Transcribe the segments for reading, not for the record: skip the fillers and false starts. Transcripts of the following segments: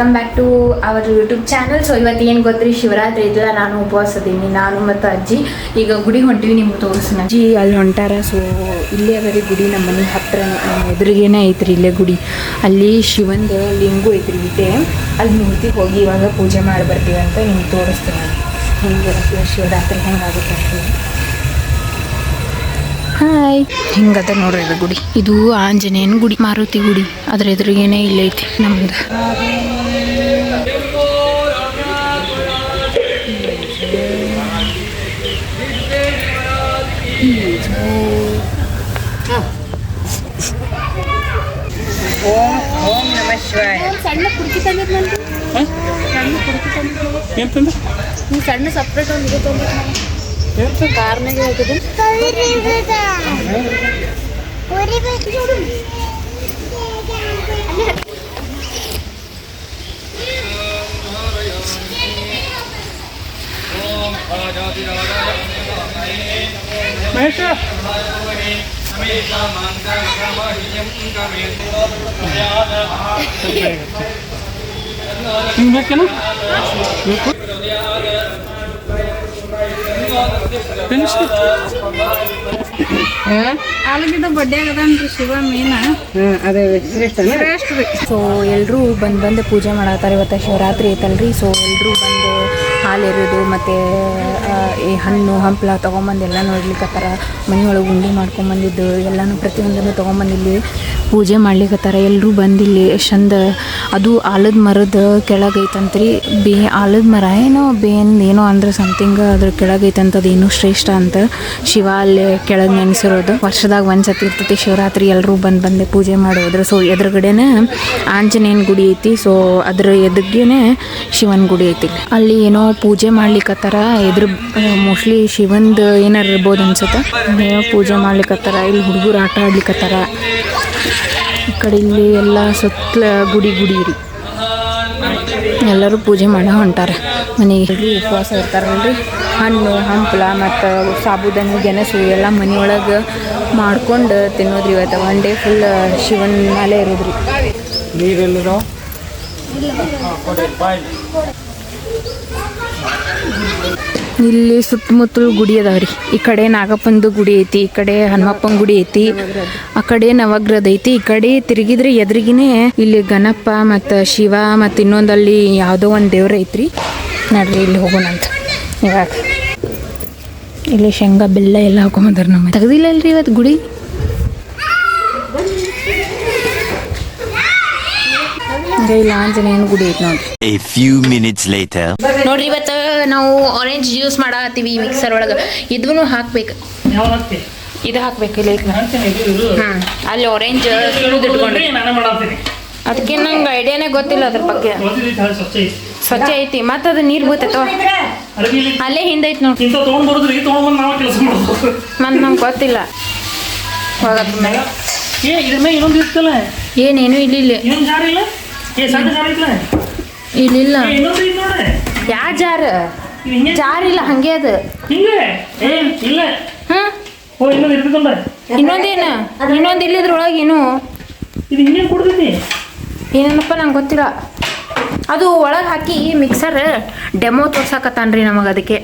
Welcome back to our YouTube channel. So ಇವತ್ತು ಏನು ಗೊತ್ತ್ರಿ, ಶಿವರಾತ್ರಿ ಇದ್ದಲ್ಲ, ನಾನು ಉಪವಾಸ ಅದೀನಿ, ನಾನು ಮತ್ತು ಅಜ್ಜಿ. ಈಗ ಗುಡಿ ಹೊಂಟಿವಿ, ನಿಮ್ಗೆ ತೋರಿಸ್ತೀನಿ. ಅಜ್ಜಿ ಅಲ್ಲಿ ಹೊಂಟಾರ. ಸೊ ಇಲ್ಲೇ ಅದರಿ ಗುಡಿ, ನಮ್ಮ ಮನೆ ಹತ್ರ ಎದುರಿಗೇನೆ ಐತ್ರಿ ಇಲ್ಲೇ ಗುಡಿ. ಅಲ್ಲಿ ಶಿವಂದು ಲಿಂಗು ಐತ್ರಿ ಇಲ್ಲೇ. ಅಲ್ಲಿ ಮೂರ್ತಿ ಹೋಗಿ ಇವಾಗ ಪೂಜೆ ಮಾಡಿ ಬರ್ತೀವಿ ಅಂತ ನಿಮ್ಗೆ ತೋರಿಸ್ತೀನಿ. ಹಿಂಗೆ ಶಿವರಾತ್ರಿ ಹೆಂಗಾಗುತ್ತೆ ಅಂತ. ಹಾಯ್, ಹಿಂಗದ ನೋಡ್ರಿ ಇದು ಗುಡಿ. ಇದು ಆಂಜನೇಯನ ಗುಡಿ, ಮಾರುತಿ ಗುಡಿ. ಅದ್ರ ಎದುರಿಗೇನೆ ಇಲ್ಲೇ ಐತಿ ನಮ್ದು. ಓಂ ನಮಃ ಶಿವಾಯ. ಸಣ್ಣ ಕುಡ್ಕಿ ತಂದಿದ್ದು ಸಣ್ಣ ಕುಡ್ಕಿ ತಂದಿದ್ದು ನೀವು ಸಣ್ಣ ಸಪ್ರೇಟ್ ಒಂದು ಇದು ತಂದಿದ್ದು ಕಾರ್ನಾಗ ಹೋಗಿದ್ದು. ಮಹೇಶ ಬೇಕೇನು ಆಲೂಗಿದ್ದ ಬಡ್ಡೆ ಆಗದನ್ರಿ ಶಿವ ಮೀನ. ಅದೇ ಶ್ರೇಷ್ಠ ರೀ. ಸೊ ಎಲ್ಲರೂ ಬಂದು ಪೂಜೆ ಮಾಡತ್ತಾರೆ. ಇವತ್ತು ಶಿವರಾತ್ರಿ ಐತಲ್ರಿ. ಸೊ ಎಲ್ಲರೂ ಬಂದು ಹಾಲು ಎರೆಯೋದು ಮತ್ತು ಈ ಹಣ್ಣು ಹಂಪ್ಲ ತೊಗೊಂಬಂದು ಎಲ್ಲ ನೋಡ್ಲಿಕ್ಕತ್ತಾರ. ಮನೆಯೊಳಗೆ ಉಂಡೆ ಮಾಡ್ಕೊಂಬಂದಿದ್ದು ಎಲ್ಲನೂ ಪ್ರತಿಯೊಂದನ್ನು ತೊಗೊಂಬಂದಿಲ್ಲಿ ಪೂಜೆ ಮಾಡ್ಲಿಕ್ಕತ್ತಾರ. ಎಲ್ಲರೂ ಬಂದಿಲ್ಲಿ ಚಂದ. ಅದು ಆಲದ ಮರದ ಕೆಳಗೈತಂತ್ರಿ. ಆಲದ ಮರ ಏನೋ ಏನೋ ಅಂದ್ರೆ ಸಮಥಿಂಗ್ ಅದ್ರ ಕೆಳಗೈತಂತ. ಅದೇನು ಶ್ರೇಷ್ಠ ಅಂತ ಶಿವ ಅಲ್ಲಿ ಕೆಳಗೆ ನೆನೆಸಿರೋದು. ವರ್ಷದಾಗ ಒಂದ್ಸತಿ ಇರ್ತೈತಿ ಶಿವರಾತ್ರಿ. ಎಲ್ಲರೂ ಬಂದೆ ಪೂಜೆ ಮಾಡೋದ್ರು. ಸೊ ಎದುರುಗಡೆನೆ ಆಂಜನೇಯನ ಗುಡಿ ಐತಿ. ಸೊ ಅದ್ರ ಎದುರಿಗೇನೆ ಶಿವನ ಗುಡಿ ಐತಿ. ಅಲ್ಲಿ ಏನೋ ಪೂಜೆ ಮಾಡ್ಲಿಕ್ಕತ್ತಾರ. ಮೋಸ್ಟ್ಲಿ ಶಿವಂದು ಏನಾರು ಇರ್ಬೋದು ಅನ್ಸುತ್ತೆ. ಏನೋ ಪೂಜೆ ಮಾಡ್ಲಿಕ್ಕತ್ತಾರ. ಇಲ್ಲಿ ಹುಡುಗರು ಆಟ ಆಡ್ಲಿಕ್ಕತ್ತಾರ. ಈ ಕಡೆ ಇಲ್ಲಿ ಎಲ್ಲ ಸುತ್ತಲ ಗುಡಿ ರೀ. ಎಲ್ಲರೂ ಪೂಜೆ ಮಾಡೋ ಹೊಂಟಾರ. ಮನೆಗೆ ಉಪವಾಸ ಇರ್ತಾರಲ್ರಿ. ಹಣ್ಣು ಹಂಪಲ ಮತ್ತು ಸಾಬುದಾನಿ ಗೆಣಸು ಎಲ್ಲ ಮನೆಯೊಳಗೆ ಮಾಡ್ಕೊಂಡು ತಿನ್ನೋದ್ರಿ. ಇವತ್ತು ಒನ್ ಡೇ ಫುಲ್ ಶಿವನ ಮೇಲೆ ಇರೋದ್ರಿ. ನೀರೆಲ್ಲದ ಇಲ್ಲಿ ಸುತ್ತಮುತ್ತಲು ಗುಡಿ ಅದಾವ್ರಿ. ಈ ಕಡೆ ನಾಗಪ್ಪಂದು ಗುಡಿ ಐತಿ, ಈ ಕಡೆ ಹನುಮಪ್ಪನ ಗುಡಿ ಐತಿ, ಆ ಕಡೆ ನವಗ್ರಹ ಐತಿ. ಈ ಕಡೆ ತಿರುಗಿದ್ರೆ ಎದುರಿಗಿನೇ ಇಲ್ಲಿ ಗಣಪ ಮತ್ತು ಶಿವ ಮತ್ತು ಇನ್ನೊಂದಲ್ಲಿ ಯಾವುದೋ ಒಂದು ದೇವ್ರ ಐತ್ರಿ. ನೋಡ್ರಿ ಇಲ್ಲಿ ಹೋಗೋಣಂತ. ಇವಾಗ ಇಲ್ಲಿ ಶೇಂಗಾ ಬೆಲ್ಲ ಎಲ್ಲ ಹಾಕೊಂಬಂದಾರ. ನಮ್ಮ ತೆಗ್ದಿಲ್ಲ ಅಲ್ರಿ ಇವತ್ತು ಗುಡಿ. ಇಲ್ಲ ಆಂಜನೇಯನ ಗುಡಿ ಐತಿ ನೋಡ್ರಿ. A few minutes later. ನೋಡ್ರಿ ಇವತ್ತು ನಾವು ಆರೆಂಜ್ ಜ್ಯೂಸ್ ಮಾಡತ್ತೀವಿ ಮಿಕ್ಸರ್ ಒಳಗೆ. ಇದನ್ನು ಹಾಕ್ಬೇಕು. ಇದು ಹಾಕ್ಬೇಕು. ಇಲ್ಲ ಅಲ್ಲಿ ಆರೆಂಜ್ ಇಟ್ಕೊಂಡ್ರಿ. ಅದಕ್ಕೆ ನಂಗೆ ಐಡಿಯಾನೇ ಗೊತ್ತಿಲ್ಲ ಅದ್ರ ಬಗ್ಗೆ. ಸ್ವಚ್ಛ ಐತಿ. ಮತ್ತು ಅದು ನೀರು ಬೀಳ್ತೈತೋ ಅಲ್ಲೇ ಹಿಂದೈತಿ ನೋಡಿ. ಮತ್ತು ನಂಗೆ ಗೊತ್ತಿಲ್ಲ. ಏನೇನು ಇಲ್ಲಿಲ್ಲ ಇಲ್ಲಿಲ್ಲ. ಯಾ ಜಾರ್ ಇಲ್ಲ, ಹಂಗೆ ಅದು. ಇನ್ನೊಂದೇನು ಇನ್ನೊಂದು ಇಲ್ಲಿದ್ರೊಳಗೆ ಏನು ಏನೇನಪ್ಪ ನಂಗೆ ಗೊತ್ತಿಲ್ಲ. ಅದು ಒಳಗೆ ಹಾಕಿ ಮಿಕ್ಸರ್ ಡೆಮೋ ತೋರ್ಸಾಕತ್ತಾನ್ರಿ ನಮಗೆ. ಅದಕ್ಕೆ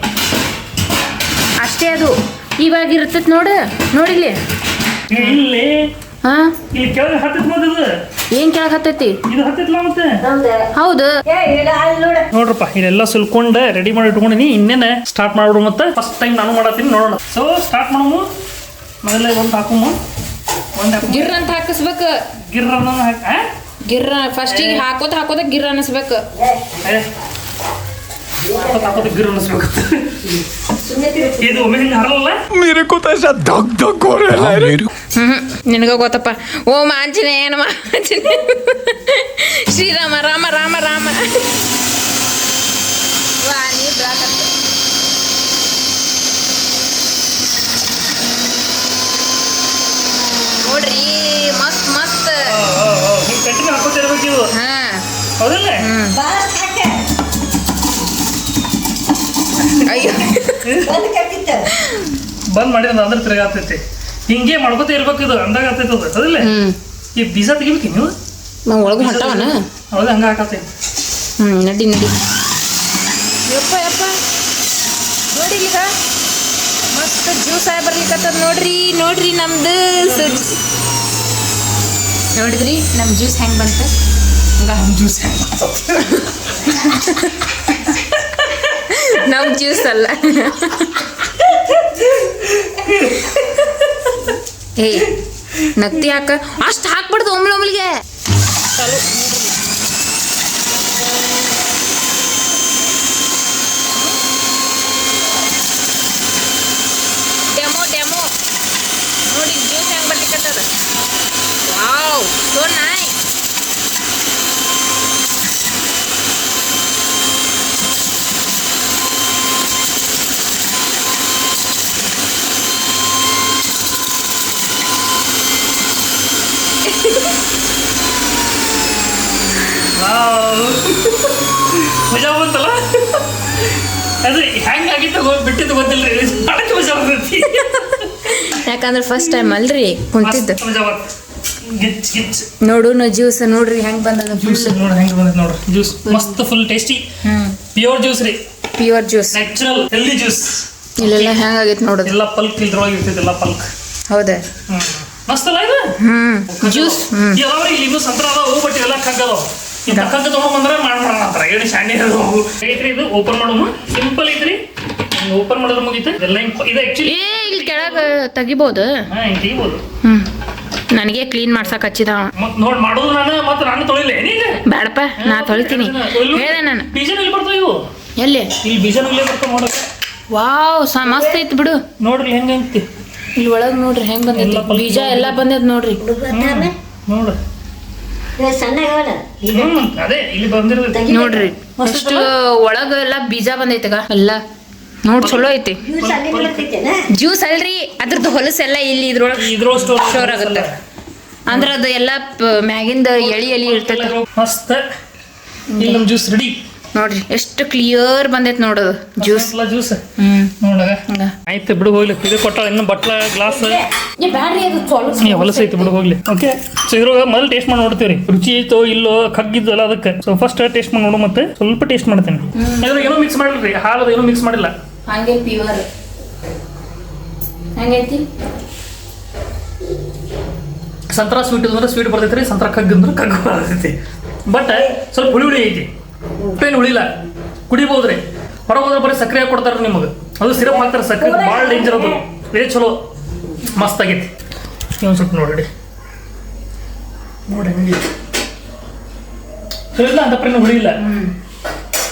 ಅಷ್ಟೇ. ಅದು ಇವಾಗ ಇರ್ತೈತಿ ನೋಡಿಲ್ಲಿ. ಹಾಂ ಏನ್ ಕೆಳಗೆ ಹತ್ತೈತಿ? ಹೌದು ನೋಡ್ರಪ್ಪ, ಇಲ್ಲೆಲ್ಲ ಸುಲ್ಕೊಂಡು ರೆಡಿ ಮಾಡಿ ಇಟ್ಕೊಂಡಿನಿ. ಇನ್ನೇನೆ ಸ್ಟಾರ್ಟ್ ಮಾಡ್ಬಿಡು. ಮತ್ತೆ ಫಸ್ಟ್ ಟೈಮ್ ನಾನು ಮಾಡತ್ತೀನಿ, ನೋಡೋಣ. ಸೊ ಸ್ಟಾರ್ಟ್ ಮಾಡಮು. ಮೊದಲೇ ಒಂದು ಹಾಕುಮು. ಗಿರ್ರ ಅಂತ ಹಾಕಿಸ್ಬೇಕು. ಗಿರ್ರ ಫಸ್ಟಿಗೆ ಹಾಕೋದ ಗಿರ್ರ ಅನ್ನಿಸ್ಬೇಕು. ಗಿರ್ ಅನ್ನಿಸ್ಬೇಕು. ಇದು ಒಮ್ಮೆ ಹಿಂಗೆ ಹರಲ್ಲ. ನಿನಗ ಗೊತ್ತಪ್ಪ. ಓಂ ಆಂಜನೇಯ ನಮಃ. ಶ್ರೀರಾಮ ರಾಮ ರಾಮ ರಾಮ. ನೋಡ್ರಿ ಮಸ್ತ್ ಮಸ್ತ್. ಕಂಟಿನ್ಯೂ ಹಾಕೋತಿರ್ಬೇಕು ಇದು. ಹಾ ಹೌದಲ್ಲ? ಅಯ್ಯೋ ಬಂದ್ ಮಾಡಿದ್ರೆ ಅಂದ್ರೆ ತಿರುಗಾಗ್ತೈತಿ. ಹಿಂಗೆ ಮಾಡ್ಕೋತ ಇರ್ಬೇಕು. ಇದು ಅಂದಾಗ ಆಗ್ತೈತೆ ಅದು. ಅದಿಲ್ಲ ಈ ಬೀಜ ತೆಗಿಬೇಕು ನೀವು. ನಾವು ಒಳಗೆ ಹೊಂಟಾವನ ಹೌದು ಹಂಗೆ ಹಾಕತ್ತೆ ನಡಿ ನಡಿ. ಯಪ್ಪ ಯಪ್ಪ ನೋಡಿ ಈಗ ಮಸ್ತ್ ಜ್ಯೂಸ್ ಆಗಿ ಬರ್ಲಿಕ್ಕತ್ತದ ನೋಡ್ರಿ. ನೋಡ್ರಿ ನಮ್ದು ನೋಡಿದ್ರಿ ನಮ್ಮ ಜ್ಯೂಸ್ ಹೆಂಗೆ ಬಂತು. ಜ್ಯೂಸ್ ನಮ್ಮ ಜ್ಯೂಸ್ ಅಲ್ಲ. ಏ ನಗ್ತಿ ಹಾಕ ಅಷ್ಟು ಹಾಕ್ಬಿಡ್ದು ಒಮ್ಮೆಗೆ. ಡೆಮೋ ಡೆಮೋ ನೋಡಿ ಜ್ಯೂಸ್ ಹೆಂಗೆ ಬರ್ಲಿಕ್ಕತ್ತದ. Wow so nice. ಮಜಾ ಬಂತಲ್ಲ. ಅದು ಹೆಂಗಾಗಿತ್ತು ಬಿಟ್ಟಿದ್ದು ಗೊತ್ತಿಲ್ಲ ರೀ. ಮಾಡಕ್ಕೆ ಮಜಾ ಬರ್ತೈತಿ. ಯಾಕಂದ್ರೆ ಫಸ್ಟ್ ಟೈಮ್ ಅಲ್ರಿ ಕುಂತಿದ್ದು. ಮಜಾ ಬರ್ತದೆ. ಗಿಚ್ ಗಿಚ್ ನೋಡು ಜ್ಯೂಸ್ ನೋಡ್ರಿ ಹೆಂಗ್ ಬಂದದ. ಜ್ಯೂಸ್ ನೋಡಿ ಹೆಂಗೆ ಬಂದೈತೆ ನೋಡ್ರಿ. ಜ್ಯೂಸ್ ಮಸ್ತ್ ಫುಲ್ ಟೇಸ್ಟಿ ಪ್ಯೂರ್ ಜ್ಯೂಸ್ ರೀ. Pure juice natural healthy juice. ಇಲ್ಲೆಲ್ಲ ಹೆಂಗಾಗೈತೆ ನೋಡೋದು. ಎಲ್ಲ ಪಲ್ಕ್ ಇಲ್ದ್ರೊಳಗೆ ಇರ್ತೈತೆ. ಎಲ್ಲ ಪಲ್ಕ್. ಹೌದಾ. ಮಸ್ತ್ ಅಲ್ಲ ಇದು. ಜ್ಯೂಸ್ ಯಾವ್ರಿ ಇಲ್ಲಿ ಇನ್ನೂ ಸಂತ್ರ ಅದಾವು ಬಟ್ ಎಲ್ಲ ಕಗ್ಗದವು. ಇಂಥ ಕಗ್ಗ ತೊಗೊಂಡ್ಬಂದ್ರೆ ಮಾಡೋಣ ಅಂತಾರೆ. ಏನು ಶಾಣೆ ಅದು ಐತ್ರಿ. ಇದು ಓಪನ್ ಮಾಡೋಣ ಸಿಂಪಲ್ ಐತ್ರಿ. ಓಪನ್ ಮಾಡಿದ್ರೆ ಮುಗೀತು. ಇದೆಲ್ಲ ಇದು ಆ್ಯಕ್ಚುಲಿ ಇಲ್ಲಿ ಕೆಳಗೆ ತೆಗಿಬೋದು. ಹಿಂಗೆ ತೆಗಿಬೋದು. ನನಗೆ ಕ್ಲೀನ್ ಮಾಡ್ಸಕ್ ಹಚ್ಚಿದ. ಮತ್ತೆ ನೋಡಿ ಮಾಡೋದು ನಾನು ತೊಳಿಲ್ಲ ಏನೀಗ. ಬೇಡಪ್ಪ ನಾ ತೊಳಿತೀನಿ ಹೇಳಿದೆ ನಾನು. ಬೀಜನ ಇಲ್ಲಿ ಬರ್ತಾವ ಇವು. ಎಲ್ಲಿ ಇಲ್ಲಿ ಬೀಜನ ಇಲ್ಲೇ ಬರ್ತಾವ ನೋಡಕ್ಕೆ. ವಾವ್ ಮಸ್ತ್ ಐತಿ ಬಿಡು. ನೋಡ್ರಿ ಹೆಂಗೆ ಐತಿ ಇಲ್ಲಿ ಒಳಗೆ ನೋಡ್ರಿ ಹೆಂಗ್ ಬಂದೈತಿ. ಬೀಜ ಎಲ್ಲ ಬಂದೈತಿ ನೋಡ್ರಿ. ನೋಡ್ರಿ ಅದೇ ಇಲ್ಲಿ ಬಂದಿರೋದು ನೋಡ್ರಿ ಅಷ್ಟು ಒಳಗ ಎಲ್ಲ ಬೀಜ ಬಂದೈತಗ ಎಲ್ಲ. ನೋಡ್ ಚಲೋ ಐತಿ. ಜ್ಯೂಸ್ ಅಲ್ರಿ ಅದ್ರದ್ದು ಹೊಲಸೆಲ್ಲ ಇಲ್ಲಿ ಇದ್ರೊಳಗೆ ಸ್ಟೋರ್ ಆಗುತ್ತೆ. ಅಂದ್ರೆ ಅದು ಎಲ್ಲ ಮ್ಯಾಗಿಂದ ಎಳಿ ಇರ್ತೈತೆ. ಮಸ್ತ್ ಇಲ್ಲಿ ನಮ್ಮ ಜ್ಯೂಸ್ ರೆಡಿ ನೋಡ್ರಿ ಎಷ್ಟು ಕ್ಲಿಯರ್ ಬಂದೈತೆ ನೋಡೋದು ಜ್ಯೂಸ್. ಜ್ಯೂಸ್ ನೋಡಗ ಆಯ್ತು ಬಿಡು ಹೋಗ್ಲಿ. ಇದು ಕೊಟ್ಟ ಇನ್ನು ಬಟ್ಲ ಗ್ಲಾಸ್ ಹೊಲಸ ಐತಿ ಬಿಡು ಹೋಗ್ಲಿ. ಓಕೆ ಸೊ ಇದ್ರೊಳಗ ಮೊದಲು ಟೇಸ್ಟ್ ಮಾಡಿ ನೋಡ್ತೀವಿ ರುಚಿ ಐತೋ ಇಲ್ಲೋ ಕಗ್ಗಿದ್ದಲ್ಲ ಅದಕ್ಕೆ. ಸೊ ಫಸ್ಟ್ ಟೇಸ್ಟ್ ಮಾಡಿ ನೋಡು. ಮತ್ತೆ ಸ್ವಲ್ಪ ಟೇಸ್ಟ್ ಮಾಡ್ತೀನಿ. ಇದ್ರಾಗ ಏನೋ ಮಿಕ್ಸ್ ಮಾಡಿಲ್ರಿ. ಹಾಲದ ಏನೋ ಮಿಕ್ಸ್ ಮಾಡಿಲ್ಲ. ಹಂಗೆ ಪ್ಯೂರ್ ಹಂಗೈತಿ. ಸಂತ್ರ ಸ್ವೀಟ್ ಅಂದ್ರೆ ಸ್ವೀಟ್ ಬರ್ತೈತಿ ರೀ. ಸಂತ್ರ ಕಗ್ಗ ಅಂದ್ರೆ ಕಗ್ಗ ಬರ್ತೈತಿ. ಬಟ್ ಸ್ವಲ್ಪ ಹುಳಿ ಐತಿ. ಉಪ್ಪೇನು ಉಳಿಲ್ಲ. ಕುಡಿಬೋದ್ರಿ. ಹೊರಗೆ ಹೋದ್ರೆ ಬರೀ ಸಕ್ಕರೆ ಹಾಕಿ ಕೊಡ್ತಾರೆ ನಿಮಗೆ. ಅದು ಸಿರಪ್ ಹಾಕ್ತಾರೆ. ಸಕ್ಕರೆ ಭಾಳ ಡೇಂಜರ್ ಅದು. ಇದೇ ಚಲೋ ಮಸ್ತ್ ಆಗೈತಿ. ಒಂದು ಸ್ವಲ್ಪ ನೋಡಿ ನೋಡಿ ಹೆಂಗೈತಿ. ಚಲೋ ಇಲ್ಲ ಅಂತ ಪ್ರೇನು ಹುಳಿ ಇಲ್ಲ.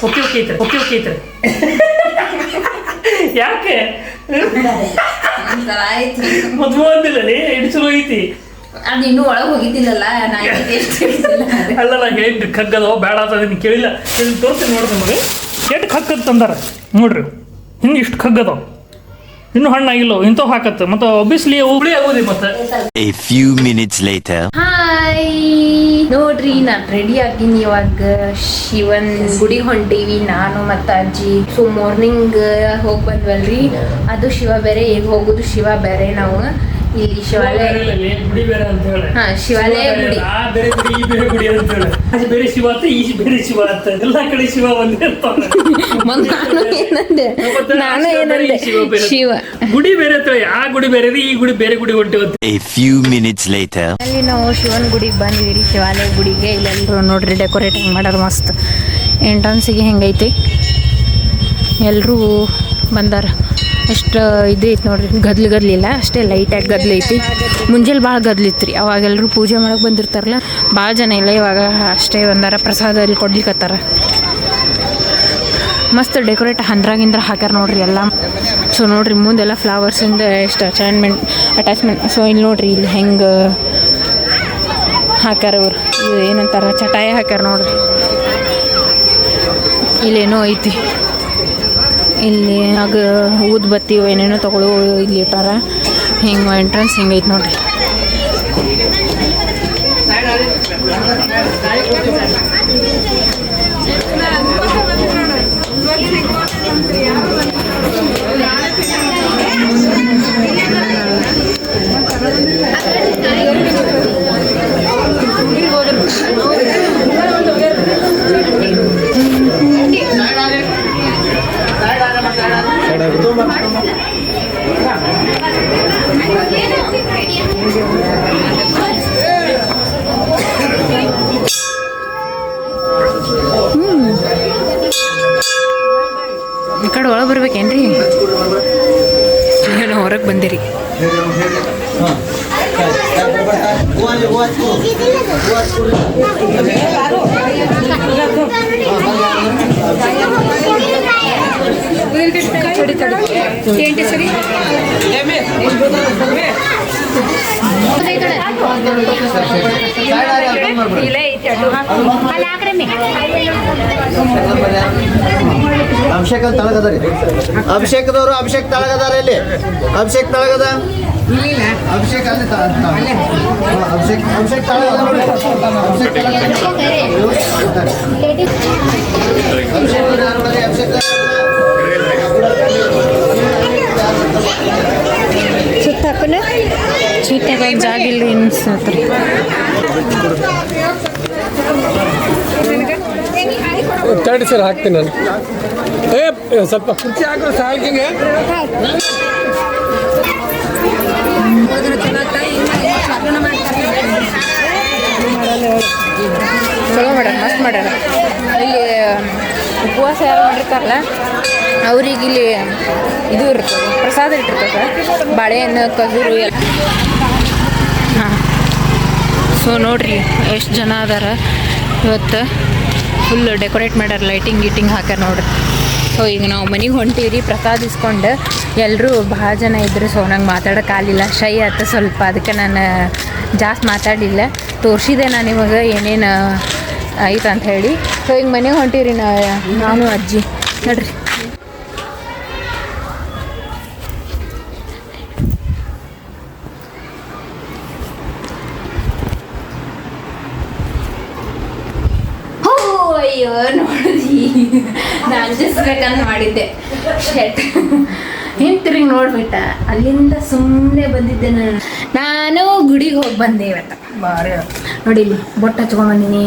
ಓಕೆ ಓಕೆ ಐತ್ರಿ. ಓಕೆ ಓಕೆ ಐತ್ರಿ. ಯಾಕೆ ಮದ್ವೆ ಅಂದಿಲ್ಲ ರೀ. ಇದು ಚಲೋ ಐತಿ. ಅದು ಇನ್ನೂ ಒಳಗೆ ಹೋಗಿದ್ದಿಲ್ಲಲ್ಲ. ಅಲ್ಲ ನಾ ಹೇಳಿ ಕಗ್ಗದ ಬೇಡ ಅಂತ ಅದನ್ನು ಕೇಳಿಲ್ಲ. ತೋರಿಸ್ತೀನಿ ನೋಡ್ರಿ ನಿಮಗೆ ಎಷ್ಟು ಕಗ್ಗದ ತಂದಾರ ನೋಡ್ರಿ. ಹಿಂಗೆ ಇಷ್ಟು ಕಗ್ಗದವು ಇನ್ನೂ ಹಣ್ಣಾಗಿಲ್ಲ. ಇಂಥವು ಹಾಕತ್ತೆ ಮತ್ತೆ ಒಬ್ಬಿಯಸ್ಲಿ ಹುಳಿ ಆಗೋದಿ ಮತ್ತೆ. A few minutes later. Hi ನೋಡ್ರಿ ನಾನು ರೆಡಿ ಆಗಿನಿ. ಇವಾಗ ಶಿವನ್ ಗುಡಿಗೆ ಹೊಂಟೀವಿ ನಾನು ಮತ್ತು ಅಜ್ಜಿ. ಸೊ ಮಾರ್ನಿಂಗ್ ಹೋಗಿ ಬಂದ್ವಲ್ರಿ. ಅದು ಶಿವ ಬೇರೆ ಈಗ ಹೋಗೋದು ಶಿವ ಬೇರೆ. ನಾವು ಇಲ್ಲಿ ಶಿವಾಲಯ ಗುಡಿ ಬೇರೆ ಅಂತ ಹೇಳಿ. ಹಾ ಶಿವಾಲಯ ಗುಡಿ. ಆ ಬೇರೆ ಗುಡಿ ಈ ಬೇರೆ ಗುಡಿ ಅಂತ ಹೇಳಿ. ಅದು ಬೇರೆ ಶಿವ ಅಂತ ಈ ಬೇರೆ ಶಿವ ಅಂತ ಎಲ್ಲ ಕಡೆ ಶಿವ ಒಂದೇ ಇರ್ತಾನೆ. ನಾನು ಏನಂದೆ ಶಿವ ಗುಡಿ ಬೇರೆ ಅಂತ ಹೇಳಿ. ಆ ಗುಡಿ ಬೇರೆ ಈ ಗುಡಿ ಬೇರೆ ಗುಡಿ ಹೊಂಟಿವತ್ತು. A few minutes later. ಅಲ್ಲಿ ನಾವು ಶಿವನ ಗುಡಿಗೆ ಬಂದಿವಿ ಶಿವಾಲಯ ಗುಡಿಗೆ. ಇಲ್ಲೆಲ್ಲರೂ ನೋಡ್ರಿ ಡೆಕೋರೇಟ್ ಹೆಂಗೆ ಮಾಡ್ಯಾರ ಮಸ್ತ್. ಎಂಟ್ರನ್ಸಿಗೆ ಹೆಂಗೈತಿ ಎಲ್ಲರೂ ಬಂದಾರ. ಎಷ್ಟು ಇದು ಐತಿ ನೋಡ್ರಿ. ಗದ್ಲಿಲ್ಲ ಅಷ್ಟೇ ಲೈಟಾಗಿ ಗದ್ಲೈತಿ. ಮುಂಜಾನೆ ಭಾಳ ಗದ್ಲಿತ್ತು ರೀ. ಅವಾಗೆಲ್ಲರೂ ಪೂಜೆ ಮಾಡಕ್ಕೆ ಬಂದಿರ್ತಾರಲ್ಲ ಭಾಳ ಜನ ಇಲ್ಲ. ಇವಾಗ ಅಷ್ಟೇ ಬಂದಾರ. ಪ್ರಸಾದ ಅಲ್ಲಿ ಕೊಡ್ಲಿಕ್ಕತ್ತಾರ. ಮಸ್ತ್ ಡೆಕೋರೇಟ್ ಹಂದ್ರಾಗಿಂದ್ರ ಹಾಕ್ಯಾರ ನೋಡ್ರಿ ಎಲ್ಲ. ಸೊ ನೋಡ್ರಿ ಮುಂದೆಲ್ಲ ಫ್ಲವರ್ಸಿಂದ ಎಷ್ಟು ಅಟ್ಯಾಚ್ಮೆಂಟ್. ಸೊ ಇಲ್ಲಿ ನೋಡ್ರಿ ಇಲ್ಲಿ ಹೆಂಗೆ ಹಾಕ್ಯಾರ ಇವ್ರು. ಇದು ಏನಂತಾರ ಚಟಾಯಿ ಹಾಕ್ಯಾರ ನೋಡ್ರಿ. ಇಲ್ಲೇನೋ ಐತಿ. ಇಲ್ಲಿ ಆಗ ಊದ್ಬತ್ತಿ ಏನೇನೋ ತಗೊಳ್ಳೋ ಇಲ್ಲಿ ಇಟ್ಟಾರ. ಹಿಂಗೆ ಎಂಟ್ರೆನ್ಸ್ ಹಿಂಗೈತೆ ನೋಡ್ರಿ. ಈ ಕಡೆ ಒಳಗೆ ಬರ್ಬೇಕೇನ್ರಿ? ಏನೋ ಹೊರಗೆ ಬಂದಿರಿ. ఏంటి సరి ಅಭಿಷೇಕ್ ಅಂತ ತಳಗದ ರೀ. ಅಭಿಷೇಕದವರು ಅಭಿಷೇಕ್ ತಳಗದಾರ ಇಲ್ಲಿ. ಅಭಿಷೇಕ್ ತಳಗದ. ಅಭಿಷೇಕ್ ಅಲ್ಲಿ ಅಭಿಷೇಕ್ ಅಭಿಷೇಕ್ ತಳಗದ ನೋಡಿ. ಅಭಿಷೇಕ್ ಅಭಿಷೇಕ್ ಸುತ್ತಾಕನ ಚೀಟ್ಯಾಗ ಒಂದು ಜಾಗ ಇಲ್ರಿ ಅನ್ಸತ್ರಿ. ತರ್ಡಿ ಸರ್ ಹಾಕ್ತೀನಿ ನಾನು. ಸ್ವಲ್ಪ ಕುರ್ಚಿ ಹಾಕಿದ್ರೆ ಸಾಕಿಂಗೆ. ಚಲೋ ಮಾಡ್ಯಾರ, ಮಸ್ತ್ ಮಾಡ್ಯಾರ. ಇಲ್ಲಿ ಉಪವಾಸ ಯಾರು ಮಾಡಿರ್ತಾರಲ್ಲ ಅವ್ರಿಗೆ ಇಲ್ಲಿ ಇದು ಇರ್ತದೆ, ಪ್ರಸಾದ ಇಟ್ಟಿರ್ತದೆ, ಬಾಳೆಹಣ್ಣು, ಖಜೂರು ಎಲ್ಲ. ಹಾಂ, ಸೊ ನೋಡ್ರಿ ಎಷ್ಟು ಜನ ಅದಾರ ಇವತ್ತು. ಫುಲ್ ಡೆಕೋರೇಟ್ ಮಾಡ್ಯಾರ, ಲೈಟಿಂಗ್ ಗೀಟಿಂಗ್ ಹಾಕ್ಯಾರ ನೋಡ್ರಿ. ಸೊ ಈಗ ನಾವು ಮನೆಗೆ ಹೊಂಟೀವಿ ಪ್ರಸಾದ ಇಸ್ಕೊಂಡು. ಎಲ್ಲರೂ ಭಾಳ ಜನ ಇದ್ರು, ಸೊ ನಂಗೆ ಮಾತಾಡೋಕ್ಕಾಗಲಿಲ್ಲ, ಶೈ ಆಯ್ತು ಸ್ವಲ್ಪ. ಅದಕ್ಕೆ ನಾನು ಜಾಸ್ತಿ ಮಾತಾಡಲಿಲ್ಲ. ತೋರಿಸಿದೆ ನಾನು ಇವಾಗ ಏನೇನು ಆಯ್ತು ಅಂತ ಹೇಳಿ. ಸೊ ಈಗ ಮನೆಗೆ ಹೊಂಟೀವಿ ನಾನು ಅಜ್ಜಿ ನೋಡ್ರಿ. ಅಯ್ಯೋ ನೋಡಿದ್ವಿ, ನಾನು ಅಂಜಿಸ್ಬೇಕಂತ ಮಾಡಿದ್ದೆ. ಶೆಟ್ ಹಿಂತಿರುಗಿ ನೋಡ್ಬಿಟ್ಟ. ಅಲ್ಲಿಂದ ಸುಮ್ಮನೆ ಬಂದಿದ್ದೆ ನಾನು ಗುಡಿಗೆ ಹೋಗಿ ಬಂದೆ ಇವತ್ತು. ಭಾರಿ ನೋಡಿ ಇಲ್ಲಿ ಬೊಟ್ಟು ಹಚ್ಕೊಂಡ್ಬಂದಿನಿ.